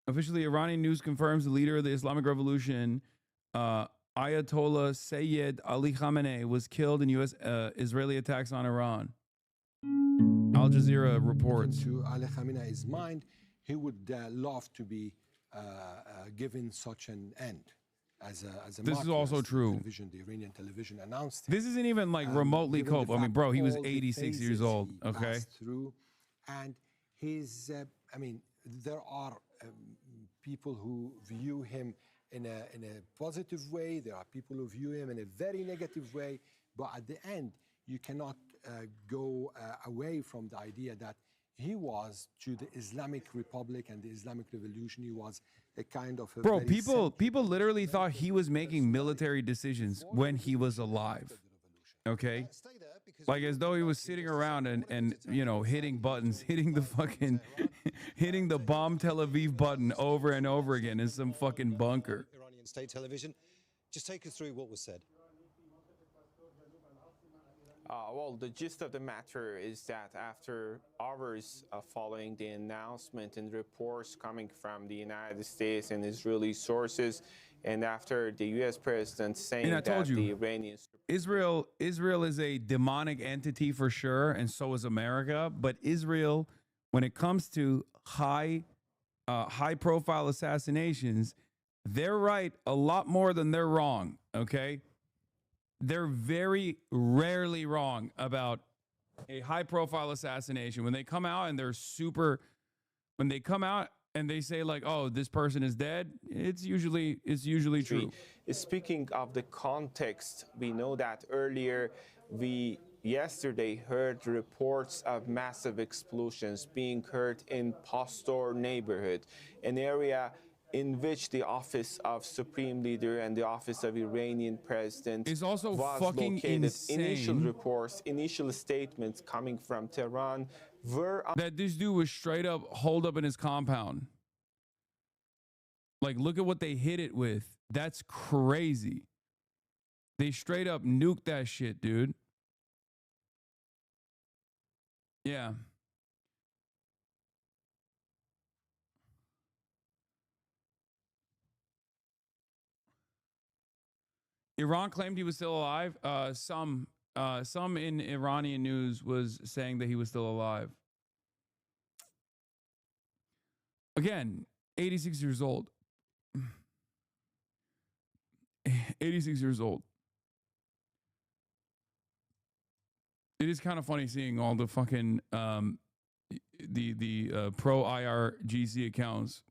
Officially, Iranian news confirms the leader of the Islamic Revolution, Ayatollah Sayyid Ali Khamenei, was killed in U.S. Israeli attacks on Iran. Al Jazeera reports. To Ali Khamenei's mind, he would love to be given such an end. As a this is also true. The Iranian television announced this isn't even like remotely cope. I mean, bro, he was 86 years old. Okay. Through, and he's, I mean, there are people who view him in a positive way. There are people who view him in a very negative way. But at the end, you cannot go away from the idea that he was, to the Islamic Republic and the Islamic Revolution, he was a kind of a bro. People literally thought he was making military decisions when he was alive. Okay, like as though he was sitting around and you know, hitting buttons, hitting the fucking hitting the bomb Tel Aviv button over and over again in some fucking bunker. Iranian state television. Just take us through what was said. Well, the gist of the matter is that after hours following the announcement and reports coming from the United States and Israeli sources, and after the U.S. president saying that the Iranians... Israel is a demonic entity for sure, and so is America. But Israel, when it comes to high-profile assassinations, they're right a lot more than they're wrong, okay? They're very rarely wrong about a high-profile assassination. When they come out and when they come out and they say like, "Oh, this person is dead," it's usually true. Speaking of the context, we know that earlier we yesterday heard reports of massive explosions being heard in Pastor neighborhood, an area in which the office of Supreme Leader and the office of Iranian President is also was fucking located. insane. Initial reports, initial statements coming from Tehran were that this dude was straight up holed up in his compound. Like, look at what they hit it with. That's crazy. They straight up nuked that shit, dude. Yeah. Iran claimed he was still alive. Some in Iranian news was saying that he was still alive. Again, 86 years old. 86 years old. It is kind of funny seeing all the fucking the pro IRGC accounts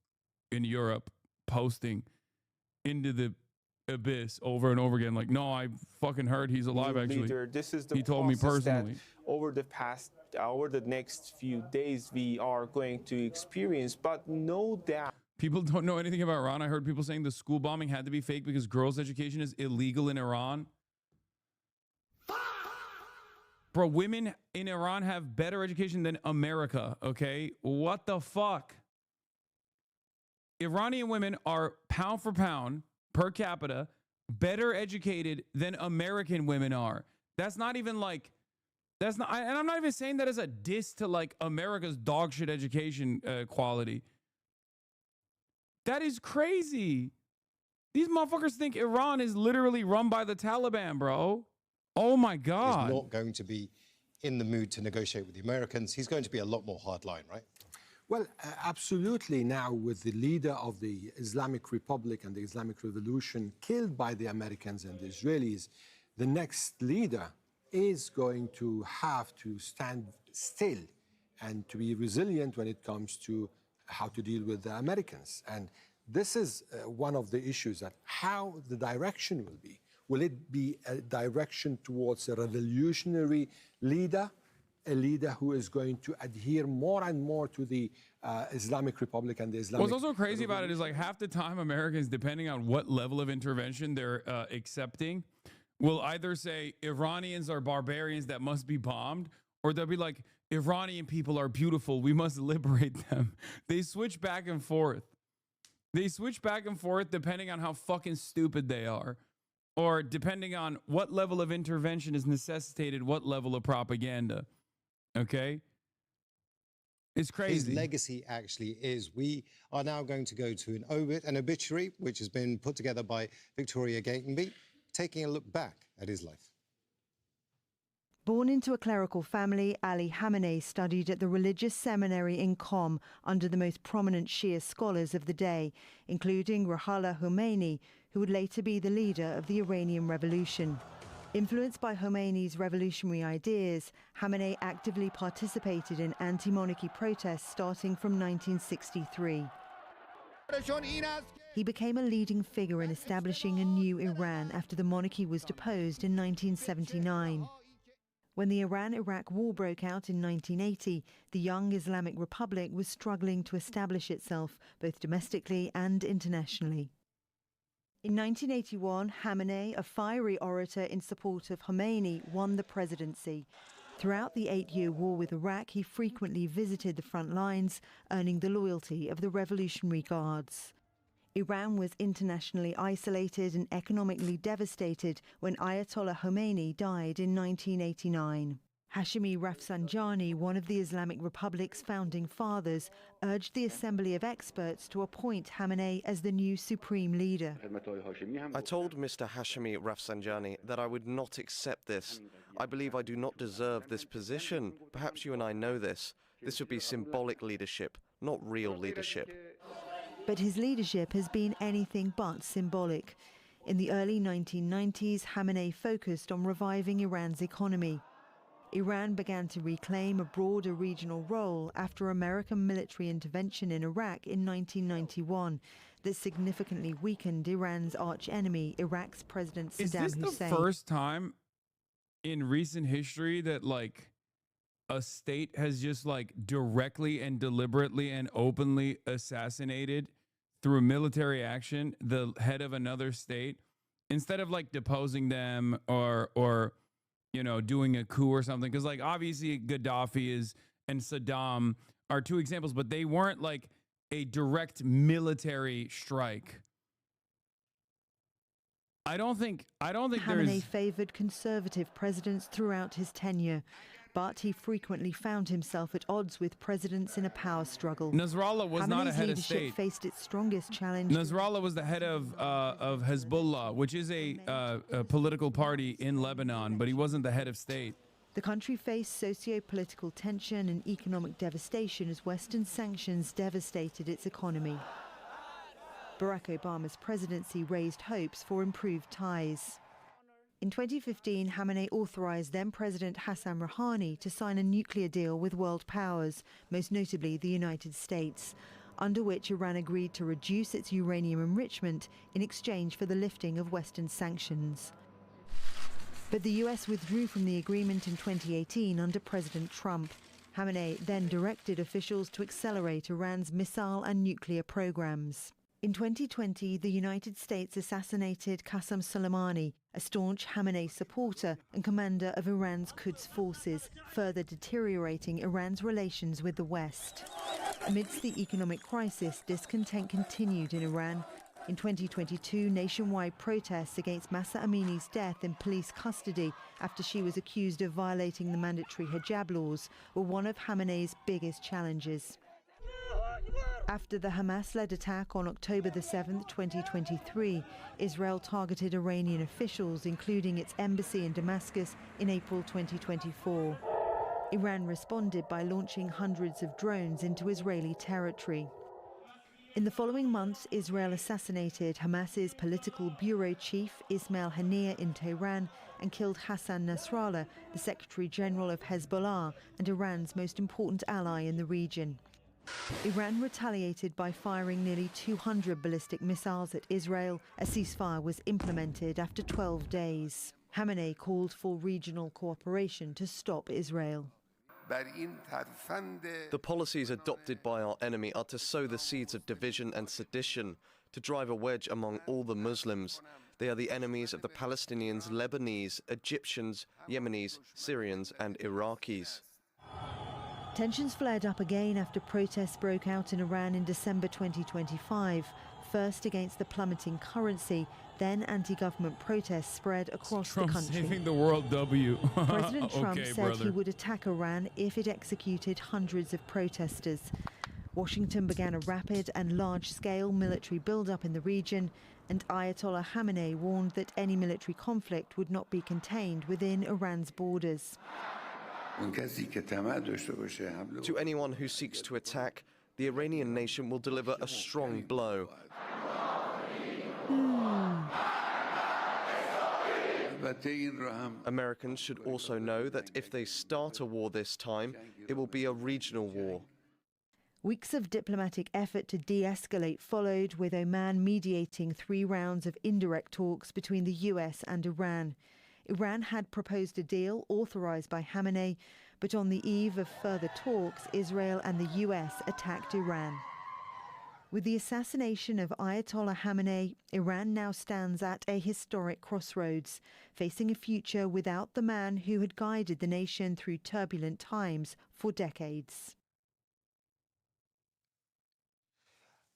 in Europe posting into the abyss over and over again, like, no, I fucking heard he's alive. Actually, this is the he told me personally. Over the next few days, we are going to experience, but no doubt. People don't know anything about Iran. I heard people saying the school bombing had to be fake because girls' education is illegal in Iran. Bro, women in Iran have better education than America, okay? What the fuck? Iranian women are pound for pound, per capita, better educated than American women are. That's not even like, and I'm not even saying that as a diss to like America's dog shit education quality. That is crazy. These motherfuckers think Iran is literally run by the Taliban, bro. Oh my God. He's not going to be in the mood to negotiate with the Americans. He's going to be a lot more hardline, right? Well, absolutely. Now, with the leader of the Islamic Republic and the Islamic Revolution killed by the Americans and the Israelis, the next leader is going to have to stand still and to be resilient when it comes to how to deal with the Americans. And this is one of the issues, that how the direction will be. Will it be a direction towards a revolutionary leader, a leader who is going to adhere more and more to the Islamic Republic and the Islamic... What's also crazy about it is like half the time Americans, depending on what level of intervention they're accepting, will either say Iranians are barbarians that must be bombed, or they'll be like, Iranian people are beautiful, we must liberate them. They switch back and forth. They switch back and forth depending on how fucking stupid they are, or depending on what level of intervention is necessitated, what level of propaganda. Okay? It's crazy. His legacy actually is we are now going to go to an obituary, which has been put together by Victoria Gatenby, taking a look back at his life. Born into a clerical family, Ali Khamenei studied at the religious seminary in Qom under the most prominent Shia scholars of the day, including Ruhollah Khomeini, who would later be the leader of the Iranian Revolution. Influenced by Khomeini's revolutionary ideas, Khamenei actively participated in anti-monarchy protests starting from 1963. He became a leading figure in establishing a new Iran after the monarchy was deposed in 1979. When the Iran-Iraq war broke out in 1980, the young Islamic Republic was struggling to establish itself both domestically and internationally. In 1981, Khamenei, a fiery orator in support of Khomeini, won the presidency. Throughout the 8-year war with Iraq, he frequently visited the front lines, earning the loyalty of the Revolutionary Guards. Iran was internationally isolated and economically devastated when Ayatollah Khamenei died in 1989. Hasanabi Rafsanjani, one of the Islamic Republic's founding fathers, urged the Assembly of Experts to appoint Khamenei as the new supreme leader. I told Mr. Hasanabi Rafsanjani that I would not accept this. I believe I do not deserve this position. Perhaps you and I know this. This would be symbolic leadership, not real leadership. But his leadership has been anything but symbolic. In the early 1990s, Khamenei focused on reviving Iran's economy. Iran began to reclaim a broader regional role after American military intervention in Iraq in 1991 that significantly weakened Iran's archenemy, Iraq's President Saddam Hussein. Is this the first time in recent history that, like, a state has just, like, directly and deliberately and openly assassinated through military action the head of another state instead of, like, deposing them or you know, doing a coup or something? Because, like, obviously Gaddafi and Saddam are two examples, but they weren't like a direct military strike. I don't think Khamenei favored conservative presidents throughout his tenure, but he frequently found himself at odds with presidents in a power struggle. Nasrallah was not a head of state. Leadership faced its strongest challenge. Nasrallah was the head of Hezbollah, which is a political party in Lebanon, but he wasn't the head of state. The country faced socio-political tension and economic devastation as Western sanctions devastated its economy. Barack Obama's presidency raised hopes for improved ties. In 2015, Khamenei authorized then-President Hassan Rouhani to sign a nuclear deal with world powers, most notably the United States, under which Iran agreed to reduce its uranium enrichment in exchange for the lifting of Western sanctions. But the US withdrew from the agreement in 2018 under President Trump. Khamenei then directed officials to accelerate Iran's missile and nuclear programs. In 2020, the United States assassinated Qasem Soleimani, a staunch Khamenei supporter and commander of Iran's Quds forces, further deteriorating Iran's relations with the West. Amidst the economic crisis, discontent continued in Iran. In 2022, nationwide protests against Mahsa Amini's death in police custody after she was accused of violating the mandatory hijab laws were one of Khamenei's biggest challenges. After the Hamas-led attack on October 7, 2023, Israel targeted Iranian officials, including its embassy in Damascus, in April 2024. Iran responded by launching hundreds of drones into Israeli territory. In the following months, Israel assassinated Hamas's political bureau chief, Ismail Haniyeh, in Tehran and killed Hassan Nasrallah, the Secretary General of Hezbollah and Iran's most important ally in the region. Iran retaliated by firing nearly 200 ballistic missiles at Israel. A ceasefire was implemented after 12 days. Khamenei called for regional cooperation to stop Israel. The policies adopted by our enemy are to sow the seeds of division and sedition, to drive a wedge among all the Muslims. They are the enemies of the Palestinians, Lebanese, Egyptians, Yemenis, Syrians and Iraqis. Tensions flared up again after protests broke out in Iran in December 2025. first against the plummeting currency, then anti-government protests spread across the Trump country. saving the world W. President Trump Okay, said he brother. would attack Iran if it executed hundreds of protesters. Washington began a rapid and large-scale military build-up in the region, and Ayatollah Khamenei warned that any military conflict would not be contained within Iran's borders. To anyone who seeks to attack, the Iranian nation will deliver a strong blow. Americans should also know that if they start a war this time, it will be a regional war. Weeks of diplomatic effort to de-escalate followed, with Oman mediating 3 rounds of indirect talks between the US and Iran. Iran had proposed a deal authorized by Khamenei, but on the eve of further talks, Israel and the US attacked Iran. With the assassination of Ayatollah Khamenei, Iran now stands at a historic crossroads, facing a future without the man who had guided the nation through turbulent times for decades.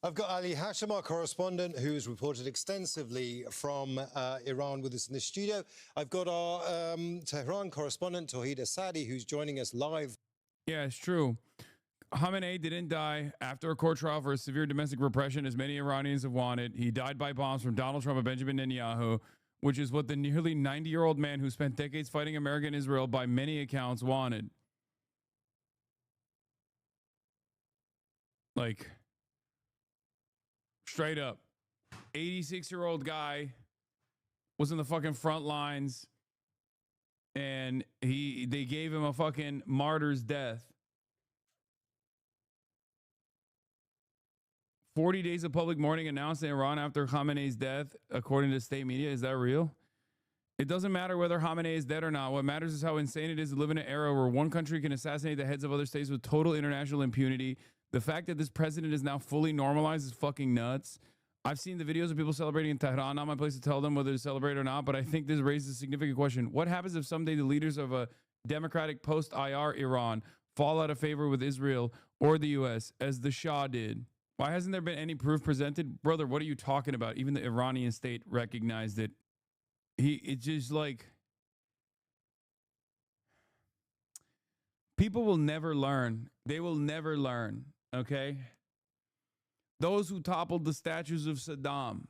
I've got Ali Hashim, our correspondent, who's reported extensively from Iran with us in the studio. I've got our Tehran correspondent, Tawhid Asadi, who's joining us live. Yeah, it's true. Khamenei didn't die after a court trial for severe domestic repression, as many Iranians have wanted. He died by bombs from Donald Trump and Benjamin Netanyahu, which is what the nearly 90-year-old man who spent decades fighting America and Israel by many accounts wanted. Like, straight up, 86-year-old guy was in the fucking front lines, and they gave him a fucking martyr's death. 40 days of public mourning announced in Iran after Khamenei's death, according to state media. Is that real? It doesn't matter whether Khamenei is dead or not. What matters is how insane it is to live in an era where one country can assassinate the heads of other states with total international impunity. The fact that this president is now fully normalized is fucking nuts. I've seen the videos of people celebrating in Tehran. Not my place to tell them whether to celebrate or not, but I think this raises a significant question. What happens if someday the leaders of a democratic post-IR Iran fall out of favor with Israel or the U.S., as the Shah did? Why hasn't there been any proof presented? Brother, what are you talking about? Even the Iranian state recognized it. It's just like, people will never learn. They will never learn, okay? Those who toppled the statues of Saddam,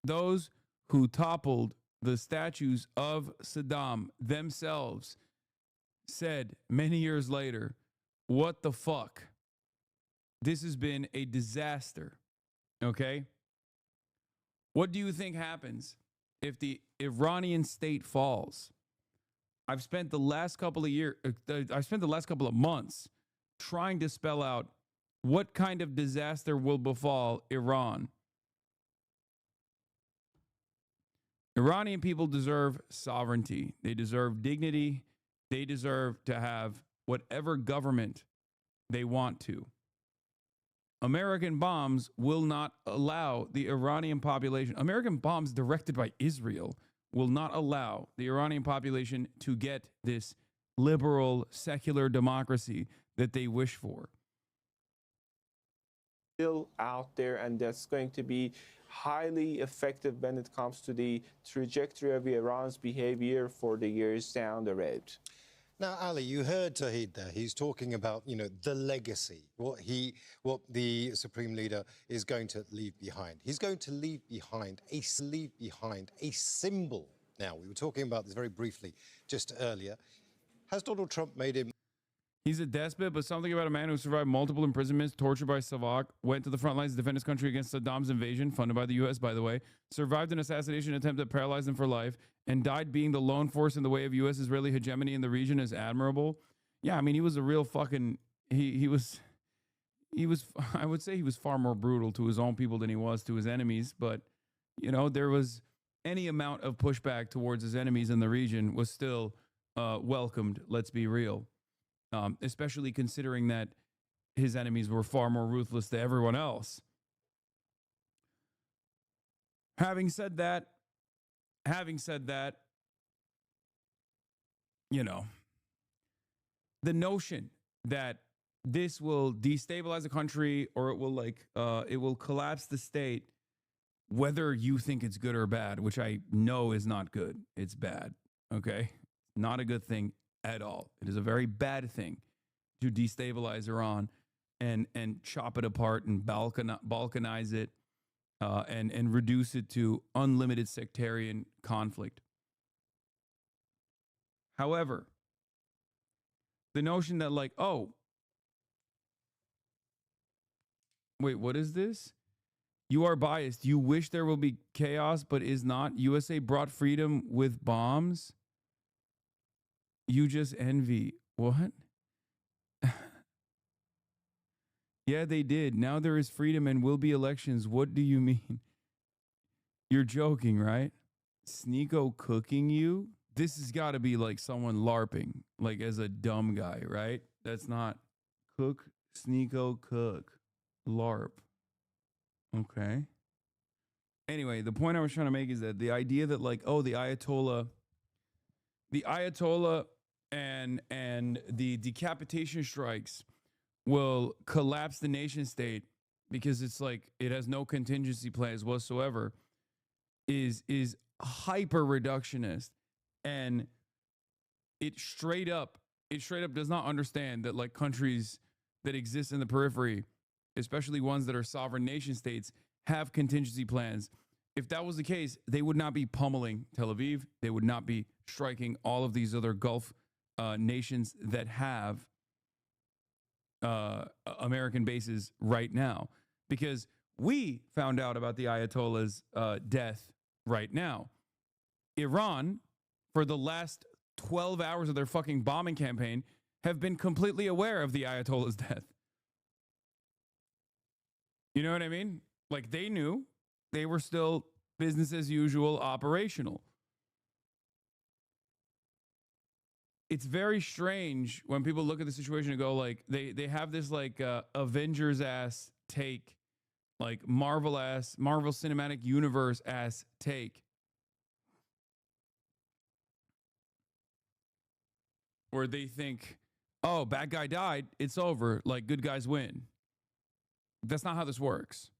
those who toppled the statues of Saddam themselves said many years later, what the fuck? This has been a disaster, okay? What do you think happens if the Iranian state falls? I've spent the last couple of months trying to spell out what kind of disaster will befall Iran. Iranian people deserve sovereignty. They deserve dignity. They deserve to have whatever government they want to. American bombs will not allow the Iranian population, American bombs directed by Israel, will not allow the Iranian population to get this liberal, secular democracy that they wish for. Still out there, and that's going to be highly effective when it comes to the trajectory of Iran's behavior for the years down the road. Now, Ali, you heard Tawhid there. He's talking about, the legacy, what the Supreme Leader is going to leave behind. He's going to leave behind a symbol. Now, we were talking about this very briefly just earlier. Has Donald Trump made him? He's a despot, but something about a man who survived multiple imprisonments, tortured by Savak, went to the front lines to defend his country against Saddam's invasion, funded by the U.S., by the way, survived an assassination attempt that paralyzed him for life, and died being the lone force in the way of U.S.-Israeli hegemony in the region is admirable. Yeah, I mean, he was a real fucking... He was... I would say he was far more brutal to his own people than he was to his enemies, but, there was any amount of pushback towards his enemies in the region was still welcomed, let's be real. Especially considering that his enemies were far more ruthless than everyone else. Having said that, the notion that this will destabilize the country, or it will it will collapse the state, whether you think it's good or bad, which I know is not good. It's bad. Okay. Not a good thing at all. It is a very bad thing to destabilize Iran and chop it apart and balkanize it and reduce it to unlimited sectarian conflict. However, the notion that oh, wait, what is this? You are biased. You wish there will be chaos, but is not. USA brought freedom with bombs. You just envy. What? Yeah, they did. Now there is freedom and will be elections. What do you mean? You're joking, right? Sneeko cooking you? This has got to be like someone LARPing, like as a dumb guy, right? That's not cook, Sneeko cook, LARP. Okay. Anyway, the point I was trying to make is that the idea that oh, the Ayatollah and the decapitation strikes will collapse the nation state because it's it has no contingency plans whatsoever is hyper reductionist, and it straight up does not understand that countries that exist in the periphery, especially ones that are sovereign nation states, have contingency plans. If that was the case, they would not be pummeling Tel Aviv. They would not be striking all of these other Gulf nations that have American bases right now, because we found out about the Ayatollah's death right now. Iran, for the last 12 hours of their fucking bombing campaign, have been completely aware of the Ayatollah's death. You know what I mean? They knew. They were still business as usual, operational. It's very strange when people look at the situation and go they have this Avengers ass take, Marvel Cinematic Universe ass take, where they think, oh, bad guy died, it's over, good guys win. That's not how this works.